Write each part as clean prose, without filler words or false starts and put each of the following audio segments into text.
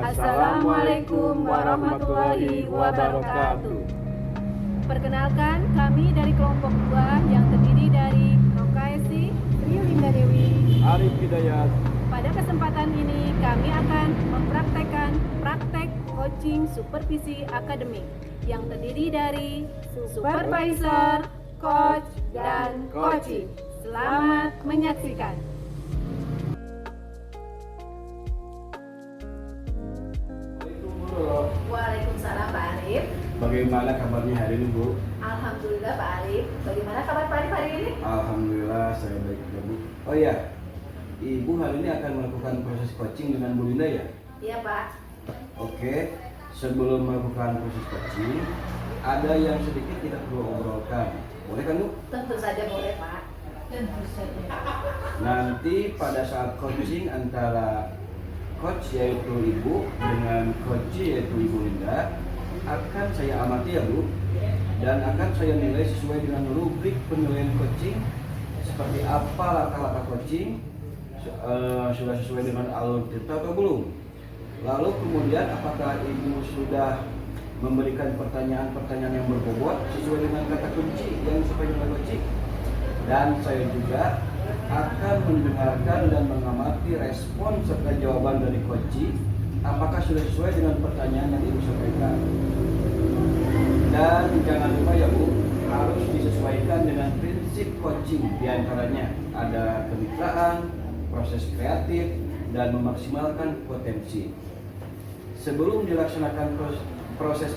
Assalamualaikum warahmatullahi wabarakatuh. Perkenalkan, kami dari kelompok 2 yang terdiri dari Nokaesi, Sri Linda Dewi, Arif Hidayat. Pada kesempatan ini kami akan mempraktekkan praktek coaching supervisi akademik yang terdiri dari supervisor, coach, dan coaching. Selamat menyaksikan. Waalaikumsalam Pak Arif. Bagaimana kabarnya hari ini, Bu? Alhamdulillah Pak Arif. Bagaimana kabar Pak Arif hari ini? Alhamdulillah saya baik juga, Bu. Oh iya, Ibu hari ini akan melakukan proses coaching dengan Bu Linda ya? Iya Pak. Oke, sebelum melakukan proses coaching, ada yang sedikit kita perlu obrolkan. Boleh kan, Bu? Tentu saja boleh Pak. Tentu saja. Nanti pada saat coaching antara coach yaitu Ibu dengan coach yaitu Ibu Linda akan saya amati ya Bu, dan akan saya nilai sesuai dengan rubrik penilaian coaching seperti apa langkah-langkah coaching, sudah sesuai dengan alur cerita atau belum. Lalu kemudian apakah Ibu sudah memberikan pertanyaan-pertanyaan yang berbobot sesuai dengan kata kunci yang disampaikan oleh coaching. Dan saya juga akan mendengarkan dan mengamati respon serta jawaban dari coaching apakah sudah sesuai dengan pertanyaan yang Ibu sampaikan. Dan jangan lupa ya Bu, harus disesuaikan dengan prinsip coaching. Di antaranya ada kemitraan, proses kreatif, dan memaksimalkan potensi. Sebelum dilaksanakan proses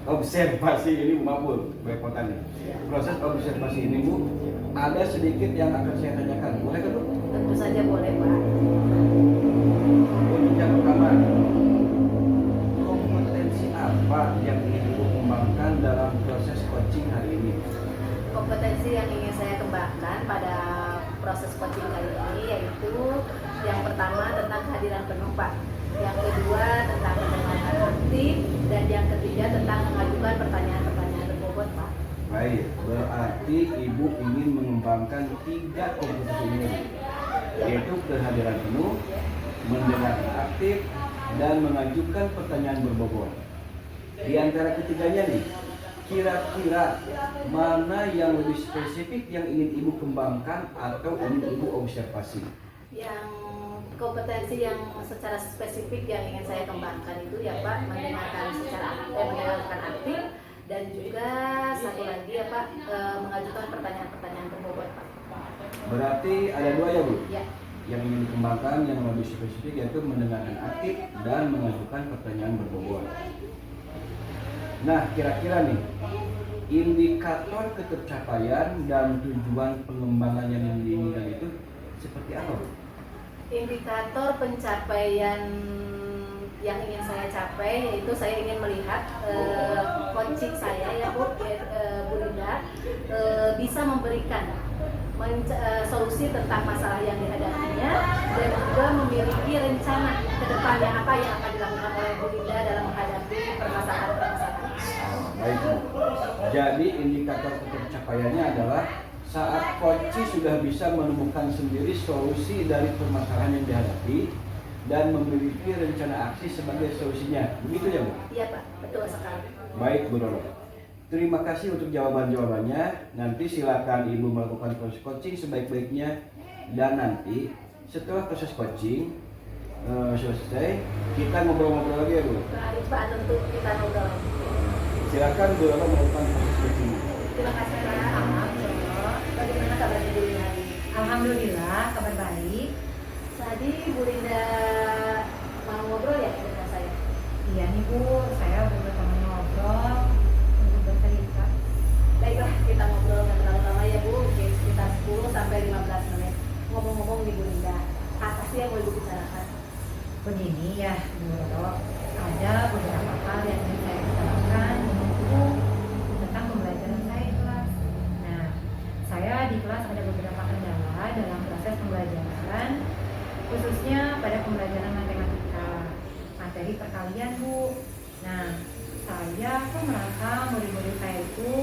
observasi ini, maupun repotannya. Proses observasi ini Bu, ada sedikit yang akan saya tanyakan. Boleh kan Bu? Tentu saja boleh Pak. Untuk yang pertama, kompetensi apa yang ingin Ibu kembangkan dalam proses coaching hari ini? Kompetensi yang ingin saya kembangkan pada proses coaching kali ini yaitu yang pertama tentang kehadiran penuh Pak. Yang kedua tentang pendengaran aktif, dan yang ketiga tentang mengajukan pertanyaan-pertanyaan berbobot Pak. Baik, berarti Ibu ingin mengembangkan 3 kompetensi ini, yaitu kehadiran penuh, mendengarkan aktif, dan mengajukan pertanyaan berbobot. Di antara ketiganya nih, kira-kira mana yang lebih spesifik yang ingin Ibu kembangkan atau ingin Ibu observasi? Yang kompetensi yang secara spesifik yang ingin saya kembangkan itu ya Pak, mendengarkan aktif, dan juga satu lagi ya Pak, mengajukan pertanyaan-pertanyaan berbobot Pak. Berarti ada 2 ya Bu? Ya. Yang ingin dikembangkan yang lebih spesifik yaitu mendengarkan aktif dan mengajukan pertanyaan berbobot. Nah, kira-kira nih, indikator ketercapaian dan tujuan pengembangan yang diinginkan itu seperti apa Bu? Indikator pencapaian yang ingin saya capai yaitu saya ingin melihat coaching saya ya Bu Linda bisa memberikan solusi tentang masalah yang dihadapinya, dan juga memiliki rencana ke depannya apa yang akan dilakukan oleh Bu Linda dalam menghadapi permasalahan-permasalahan. Baik Bu. Jadi indikator ketercapaiannya adalah saat coach sudah bisa menemukan sendiri solusi dari permasalahan yang dihadapi dan memiliki rencana aksi sebagai solusinya. Begitu ya Bu? Iya Pak, betul sekali. Baik Bu Roro. Terima kasih untuk jawaban-jawabannya. Nanti silakan Ibu melakukan proses coaching sebaik-baiknya. Dan nanti setelah proses coaching selesai, kita ngobrol-ngobrol lagi ya Bu? Pak, tentu kita ngobrol. Silakan Bu Roro melakukan proses coaching. Terima kasih Pak. Bagaimana kabarnya Bu Linda hari ini? Alhamdulillah, kabar baik. Tadi Bu Linda mau ngobrol ya dengan saya? Iya nih Bu, saya udah berteman ngobrol untuk bercerita. Baiklah, kita ngobrol nggak terlalu lama ya Bu, sekitar 10 sampai 15 menit. Ngomong-ngomong nih Bu Linda, apa sih sih yang mau Ibu bicarakan? Begini ya, Bu Roro, ada beberapa hal yang ingin saya bicarakan untuk tentang pembelajaran saya di kelas. Nah, saya di kelas ada beberapa kendala dalam proses pembelajaran, khususnya pada pembelajaran matematika, materi perkalian, Bu. Nah, saya kok merasa murid-murid saya itu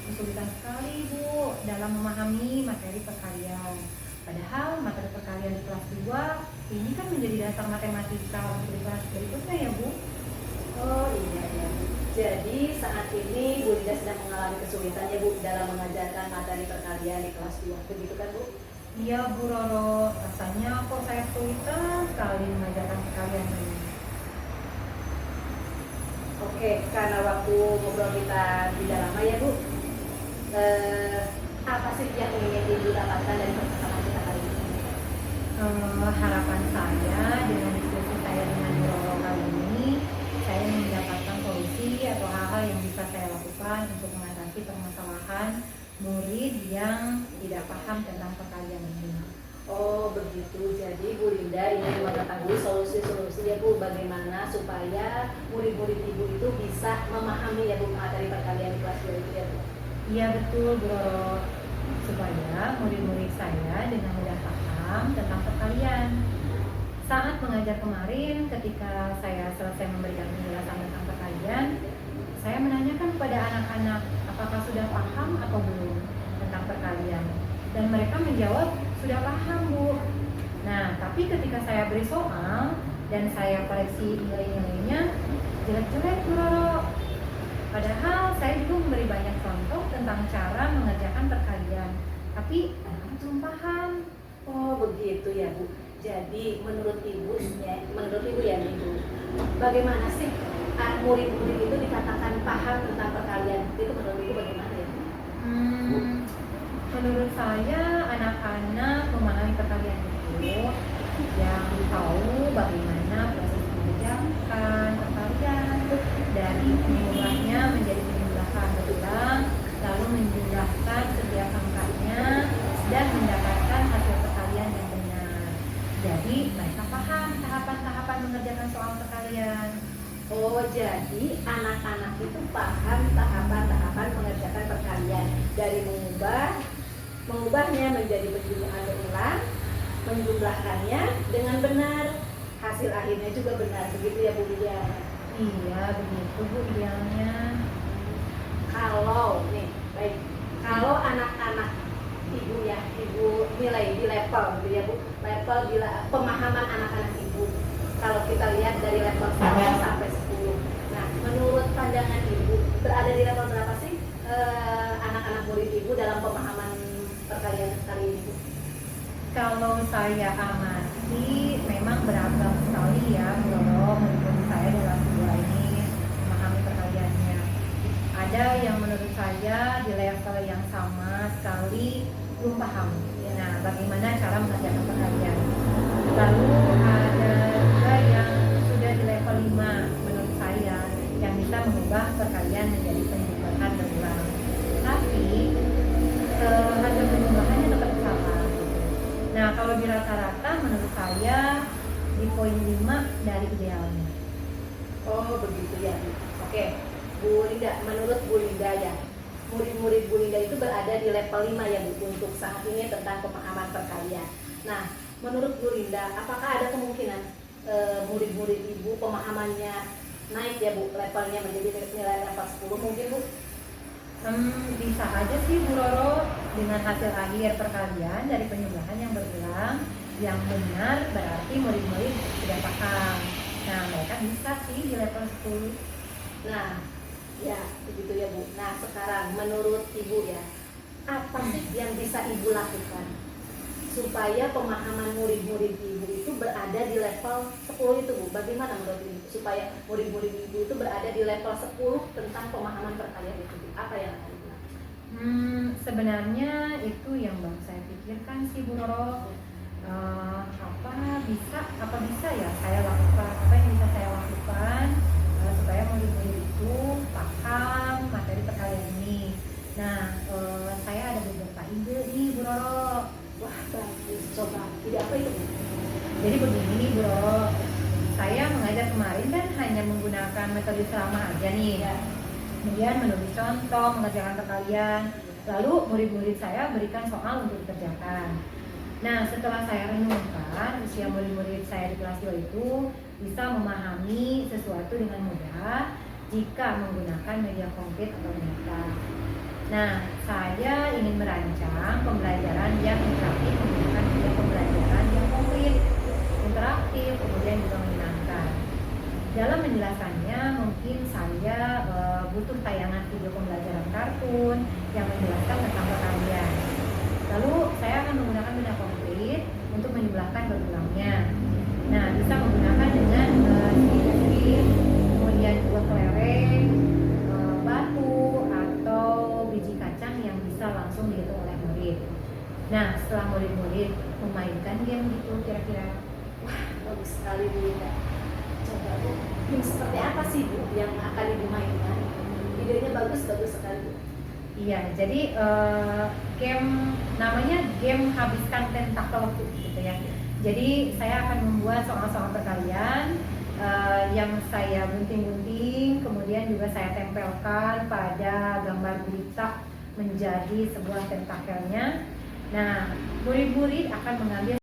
kesulitan sekali, Bu, dalam memahami materi perkalian. Padahal materi perkalian di kelas 2 ini kan menjadi dasar matematika untuk di kelas berikutnya ya, Bu. Oh iya ya. Jadi saat ini Bu Linda sedang mengalami kesulitan ya Bu dalam mengajarkan materi perkalian di kelas 2. Begitu kan Bu? Iya, Bu Roro, rasanya kok saya kesulitan sekali mengajarkan perkalian ini. Oke, karena waktu ngobrol kita tidak lama ya Bu. Apa sih yang ingin Ibu dapatkan dari percakapan kita kali ini? Harapan saya dengan diskusi saya dengan Bu Roro kali ini, saya ingin mendapatkan solusi atau hal-hal yang bisa saya lakukan untuk mengatasi permasalahan murid yang tidak paham tentang perkalian ini. Oh begitu, jadi Bu Linda ingin mengetahui solusi-solusi ya Bu, bagaimana supaya murid-murid Ibu itu bisa memahami ya Bu materi perkalian di kelas 2 itu ya Bu. Iya betul, Bu Roro, supaya murid-murid saya dengan mudah paham tentang perkalian. Saat mengajar kemarin, ketika saya selesai memberikan penjelasan tentang perkalian, saya menanyakan kepada anak-anak apakah sudah paham atau belum tentang perkalian, dan mereka menjawab sudah paham, Bu. Nah, tapi ketika saya beri soal dan saya koreksi nilai-nilainya jelek-jelek, Bu Roro. Padahal saya juga memberi banyak contoh tentang cara mengerjakan perkalian, tapi mereka belum paham. Oh begitu ya Bu. Jadi menurut Ibu ya Ibu, bagaimana sih murid-murid itu dikatakan paham tentang perkalian? Itu menurut Ibu bagaimana ya Bu? Menurut saya anak-anak memahami perkalian itu yang tahu bagaimana proses mengerjakan perkalian dari penjumlahnya menjadi penjumlahan berulang, lalu menjumlahkan setiap angkanya dan mendapatkan hasil perkalian yang benar. Jadi mereka paham tahapan-tahapan mengerjakan soal perkalian. Oh jadi anak-anak itu paham tahapan-tahapan mengerjakan perkalian dari mengubahnya menjadi penjumlahan berulang, menjumlahkannya dengan benar, hasil akhirnya juga benar, begitu ya Bu Lydia? Iya begitu, Bu, idealnya. Kalau anak-anak Ibu ya, Ibu nilai di level gitu ya Bu, level pemahaman anak-anak Ibu. Kalau kita lihat dari level 1 sampai 10. Nah, menurut pandangan Ibu, berada di level berapa sih anak-anak murid Ibu dalam pemahaman perkalian kali ini Bu? Kalau saya amati memang beragam sekali ya, Bu Roro, murid saya dalam dua ini memahami perkaliannya. Ada yang menurut saya di level yang sama sekali belum paham. Nah, bagaimana cara mengerjakan perkalian. Lalu ada juga yang sudah di level 5 menurut saya yang bisa mengubah perkalian menjadi penjumlahan berulang. Tapi hasil penjumlahannya tetap salah. Nah, kalau di rata-rata menurut saya di poin 5 dari idealnya. Oh begitu ya Bu. Oke, Bu Linda, menurut Bu Linda ya, murid-murid Bu Linda itu berada di level 5 ya Bu untuk saat ini tentang pemahaman perkalian. Nah, menurut Bu Linda, apakah ada kemungkinan murid-murid Ibu pemahamannya naik ya Bu, levelnya menjadi nilai level 10 mungkin Bu? Bisa aja sih Bu Roro, dengan hasil akhir perkalian dari penjumlahan yang berulang yang benar berarti murid-murid sudah paham. Nah, mereka bisa sih di level 10. Nah, ya begitu ya Bu. Nah, sekarang menurut Ibu ya, apa sih yang bisa Ibu lakukan supaya pemahaman murid-murid Ibu itu berada di level 10 itu Bu? Bagaimana menurut Ibu supaya murid-murid Ibu itu berada di level 10 tentang pemahaman perkalian itu Bu? Apa yang akan Ibu lakukan? Sebenarnya itu yang baru saya pikirkan sih Bu Roro. Apa bisa ya saya lakukan? Apa yang bisa saya lakukan supaya murid-murid itu paham materi perkalian ini? Nah, saya ada beberapa ide nih Bu Roro. Wah bagus, coba ide apa itu Bu? Jadi begini nih Bu Roro, saya mengajar kemarin kan hanya menggunakan metode ceramah aja nih. Kemudian menulis contoh, mengerjakan perkalian, lalu murid-murid saya berikan soal untuk dikerjakan. Nah, setelah saya renungkan, usia murid-murid saya di kelas 2 itu bisa memahami sesuatu dengan mudah jika menggunakan media konkret atau nyata. Nah, saya ingin merancang pembelajaran yang interaktif menggunakan media pembelajaran yang konkret, interaktif, kemudian juga menyenangkan. Dalam menjelaskannya, mungkin saya butuh tayangan video pembelajaran kartun yang menjelaskan tentang perkalian. Lalu saya akan menggunakan benda konkret untuk menjumlahkan berulangnya. Nah, bisa menggunakan dengan skrip, kemudian juga kelereng, batu, atau biji kacang yang bisa langsung dihitung oleh murid. Nah, setelah murid-murid memainkan game gitu kira-kira. Wah, bagus sekali Bu Linda. Coba Bu, game seperti apa sih Bu yang akan Ibu mainkan? Idenya bagus sekali Bu. Iya, jadi game namanya game habiskan tentakel gitu ya. Jadi saya akan membuat soal-soal perkalian yang saya gunting-gunting, kemudian juga saya tempelkan pada gambar gurita menjadi sebuah tentakelnya. Nah, murid-murid akan mengambil